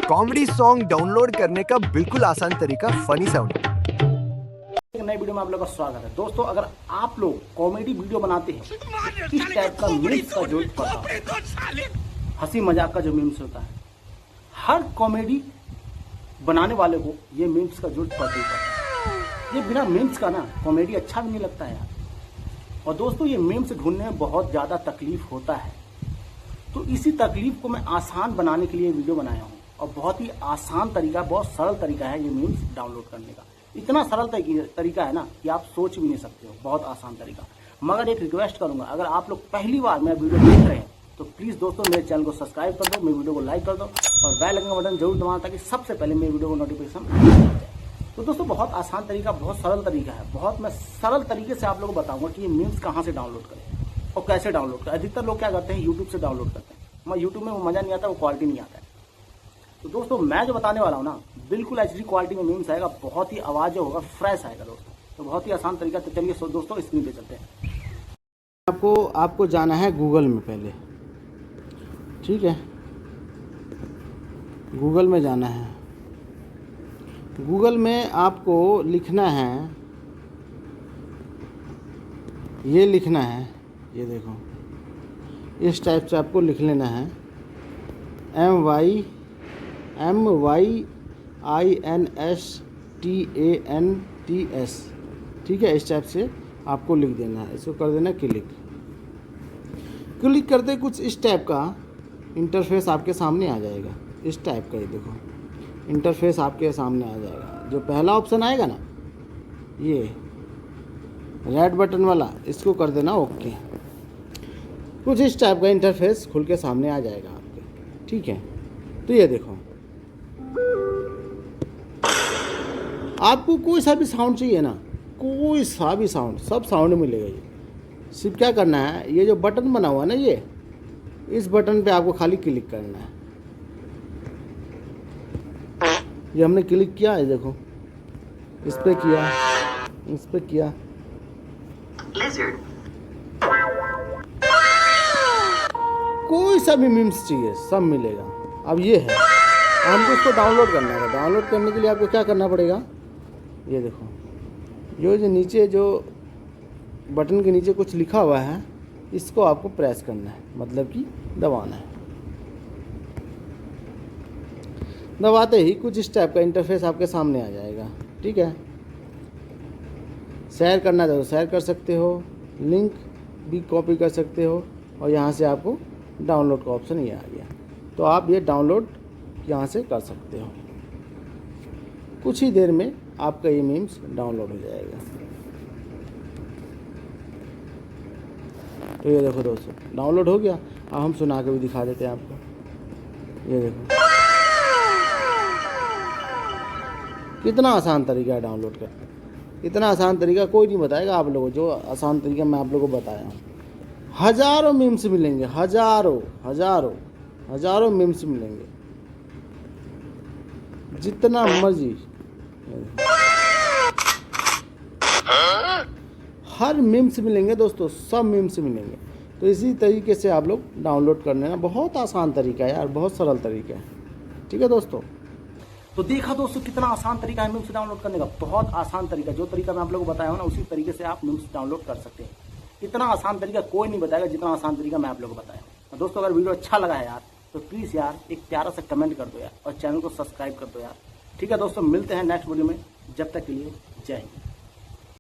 Comedy song download करने का बिल्कुल आसान तरीका फनी साउंड। एक नई वीडियो में आप लोगों का स्वागत है। दोस्तों, अगर आप लोग कॉमेडी वीडियो बनाते हैं, किस टाइप का मीम्स का जो हंसी मजाक का जो मीम्स होता है, हर कॉमेडी बनाने वाले को ये मीम्स का जरूरत पड़ता है। ये बिना मीम्स का ना कॉमेडी अच्छा भी नहीं लगता है यार। और दोस्तों, ये मीम्स ढूंढने में बहुत ज़्यादा तकलीफ होता है, तो इसी तकलीफ को मैं आसान बनाने के लिए वीडियो बनाया हूँ। और बहुत ही आसान तरीका, बहुत सरल तरीका है ये मीम्स डाउनलोड करने का। इतना सरल तरीका है ना कि आप सोच भी नहीं सकते हो, बहुत आसान तरीका। मगर एक रिक्वेस्ट करूंगा, अगर आप लोग पहली बार मेरा वीडियो देख रहे हैं तो प्लीज़ दोस्तों मेरे चैनल को सब्सक्राइब कर दो, मेरे वीडियो को लाइक कर दो और बेल आइकन का बटन जरूर दबाना ताकि सबसे पहले मेरे वीडियो को नोटिफिकेशन मिल जाए। तो दोस्तों, बहुत आसान तरीका, बहुत सरल तरीका है। बहुत मैं सरल तरीके से आप लोगों को बताऊंगा कि ये मीम्स कहाँ से डाउनलोड करें और कैसे डाउनलोड करें। अधिकतर लोग क्या करते हैं, यूट्यूब से डाउनलोड करते हैं। मैं यूट्यूब में वो मज़ा नहीं आता, वो क्वालिटी नहीं आता है। तो दोस्तों, मैं जो बताने वाला हूँ ना, बिल्कुल एचडी क्वालिटी में मीम्स आएगा, बहुत ही आवाज़ जो होगा फ्रेश आएगा दोस्तों। तो बहुत ही आसान तरीका। तो चलिए दोस्तों स्क्रीन पे चलते हैं। आपको जाना है गूगल में पहले, ठीक है। गूगल में जाना है। गूगल में आपको लिखना है, ये लिखना है, ये देखो इस टाइप से आपको लिख लेना है MYINSTANTS, ठीक है। इस टाइप से आपको लिख देना है। इसको कर देना क्लिक। क्लिक करते कुछ इस टाइप का इंटरफेस आपके सामने आ जाएगा। इस टाइप का, ये देखो इंटरफेस आपके सामने आ जाएगा। जो पहला ऑप्शन आएगा ना, ये रेड बटन वाला, इसको कर देना ओके। कुछ इस टाइप का इंटरफेस खुल के सामने आ जाएगा आपके, ठीक है। तो ये देखो, आपको कोई सा भी साउंड चाहिए ना, कोई सा भी साउंड, सब साउंड मिलेगा। ये सिर्फ क्या करना है, ये जो बटन बना हुआ है ना, ये इस बटन पे आपको खाली क्लिक करना है। ये हमने क्लिक किया है, देखो इस पे किया, इस पे किया, कोई सा भी मीम्स चाहिए सब मिलेगा। अब ये है, हमको इसको डाउनलोड करना है। डाउनलोड करने के लिए आपको क्या करना पड़ेगा, ये देखो जो नीचे जो बटन के नीचे कुछ लिखा हुआ है, इसको आपको प्रेस करना है, मतलब कि दबाना है। दबाते ही कुछ इस टाइप का इंटरफेस आपके सामने आ जाएगा, ठीक है। शेयर करना है तो शेयर कर सकते हो, लिंक भी कॉपी कर सकते हो, और यहाँ से आपको डाउनलोड का ऑप्शन ये आ गया। तो आप ये डाउनलोड यहाँ से कर सकते हो। कुछ ही देर में आपका ये मीम्स डाउनलोड हो जाएगा। तो ये देखो दोस्तों, डाउनलोड हो गया। अब हम सुना के भी दिखा देते हैं आपको। ये देखो कितना आसान तरीका है डाउनलोड करना। इतना आसान तरीका कोई नहीं बताएगा आप लोगों को, जो आसान तरीका मैं आप लोगों को बताया हूँ। हज़ारों मीम्स मिलेंगे, हज़ारों मीम्स मिलेंगे, जितना मर्जी। हर मीम्स मिलेंगे दोस्तों, सब मीम्स मिलेंगे। तो इसी तरीके से आप लोग डाउनलोड कर लेना। बहुत आसान तरीका है यार, बहुत सरल तरीका है, ठीक है दोस्तों। तो देखा दोस्तों, कितना आसान तरीका है मीम्स डाउनलोड करने का। बहुत आसान तरीका, जो तरीका मैं आप लोगों को बताया हूँ ना, उसी तरीके से आप मीम्स डाउनलोड कर सकते हैं। इतना आसान तरीका कोई नहीं बताएगा जितना आसान तरीका मैं आप लोगों को बताया हूँ। तो दोस्तों, अगर वीडियो अच्छा लगा है यार, तो प्लीज़ यार एक प्यारा सा कमेंट कर दो यार, और चैनल को सब्सक्राइब कर दो यार, ठीक है दोस्तों। मिलते हैं नेक्स्ट वीडियो में, जब तक के लिए जय हिंद।